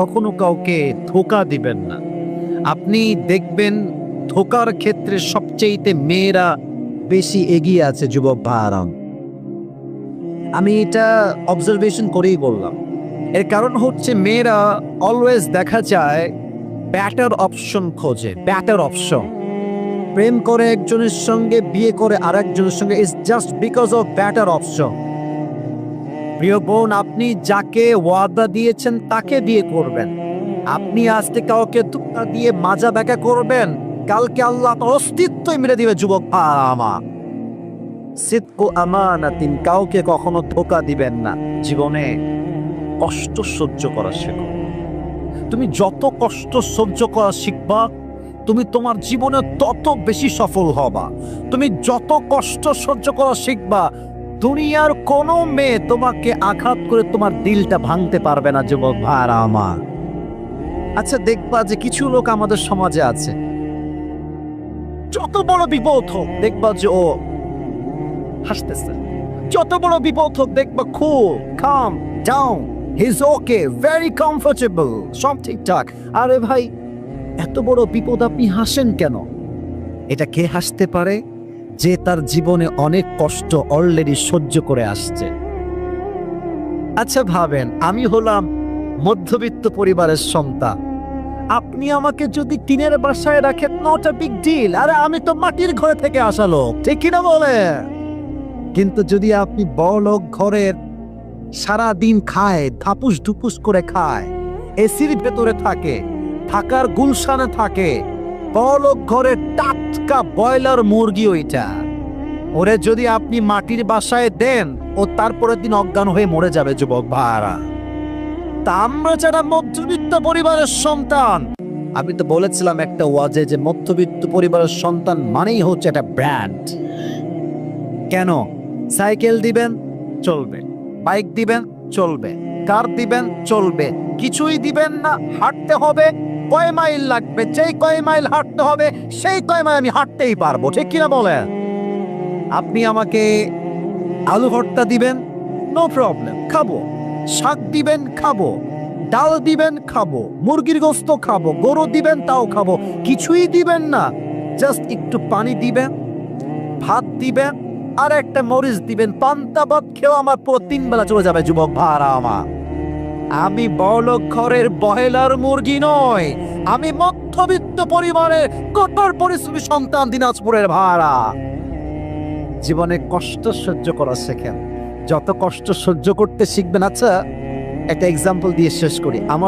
কখনো কাউকে ধোঁকা দিবেন না। আপনি দেখবেন ধোঁকার ক্ষেত্রে সবচেয়েতে মেয়েরা বেশি এগিয়ে আছে যুবক ভাইয়ারা। আমি এটা অবজারভেশন করেই বললাম। এর কারণ হচ্ছে মেয়েরা অলওয়েজ দেখা যায় ব্যাটার অপশন খোঁজে, ব্যাটার অপশন। প্রেম করে একজনের সঙ্গে, বিয়ে করে আরেকজনের সঙ্গে, is just because of batter option. প্রিয় বোন, আপনি যাকে ওয়াদা দিয়েছেন তাকে বিয়ে করবেন। আপনি আজকে কাউকে ধোঁকা দিয়ে মাজা ব্যাকা করবেন, কালকে আল্লাহ তার অস্তিত্বই মেরে দিবে যুবক আমার। সিদকু আমানাতিন, কাউকে কখনো ধোঁকা দিবেন না। জীবনে কষ্ট সহ্য করা শেখো। তুমি যত কষ্ট সহ্য করা শিখবা, তুমি তোমার জীবনে তত বেশি সফল হবা। তুমি যত কষ্ট সহ্য করা শিখবা, দুনিয়ার কোনো মেয়ে তোমাকে আঘাত করে তোমার দিলটা ভাঙতে পারবে না যুবক ভাইরা আমার। আচ্ছা, দেখবা যে কিছু লোক আমাদের সমাজে আছে, যত বড় বিপদ হোক দেখবা যে ও হাসতেছে। যত বড় বিপদ হোক দেখবা খুব come down, he is okay, very comfortable, সব ঠিকঠাক। আরে ভাই, এত বড় বিপদ আপনি হাসেন কেন? এটা কে হাসতে পারে? যে তার জীবনে অনেক কষ্ট অলরেডি সহ্য করে আসছে। আচ্ছা ভাবেন, আমি হলাম মধ্যবিত্ত পরিবারের সন্তান। আপনি আমাকে যদি টিনের বাসায় রাখেন, নট আ বিগ ডিল। আরে আমি তো মাটির ঘরে থেকে আসা লোক, ঠিক কিনা বলে? কিন্তু যদি আপনি বড়লোক ঘরের, সারা দিন খায়, ধাপুস ধুপুস করে খায়, এসির ভেতরে থাকে, ঢাকার গুলশানে থাকে, বড়লোক ঘরের টাটকা ব্রয়লার মুরগি ওইটা, ওরে যদি আপনি মাটির বাসায় দেন, ও তারপরের দিন অজ্ঞান হয়ে মরে যাবে যুবক ভাইরা। তা আমরা যারা মধ্যবিত্ত পরিবারের সন্তান, আমি তো বলেছিলাম একটা ওয়াজে যে মধ্যবিত্ত পরিবারের সন্তান মানেই হচ্ছে একটা ব্র্যান্ড। কেন? সাইকেল দিবেন চলবে, বাইক দিবেন চলবে, কার দিবেন চলবে, কিছুই দিবেন না, হাঁটতে হবে, কয় মাইল লাগবে, যেই কয় মাইল হাঁটতে হবে সেই কয় মাইল আমি হাঁটতেই পারবো, ঠিক কিনা বলেন? আপনি আমাকে আলু ভর্তা দিবেন, নো প্রবলেম, খাবো। শাক দিবেন, খাবো। ডাল দিবেন, খাবো। মুরগির গোস্ত খাবো। গরু দিবেন, তাও খাবো। কিছুই দিবেন না, জাস্ট একটু পানি দিবেন, ভাত দিবেন, আর একটা মরিচ দিবেন, পান্তা ভাত খেয়েও আমার পুরো 3 বেলা চলে যাবে যুবক ভাইরা আমার। আমি বড়লোক ঘরের ব্রয়লার মুরগি নয়, আমি মধ্যবিত্ত পরিবারের কঠোর পরিশ্রমী সন্তান, দিনাজপুরের ভাড়া। জীবনে কষ্ট সহ্য করা শেখেন, যত কষ্ট সহ্য করতে শিখবেন। আচ্ছা, একটা এক্সাম্পল দিয়ে শেষ করি। আমার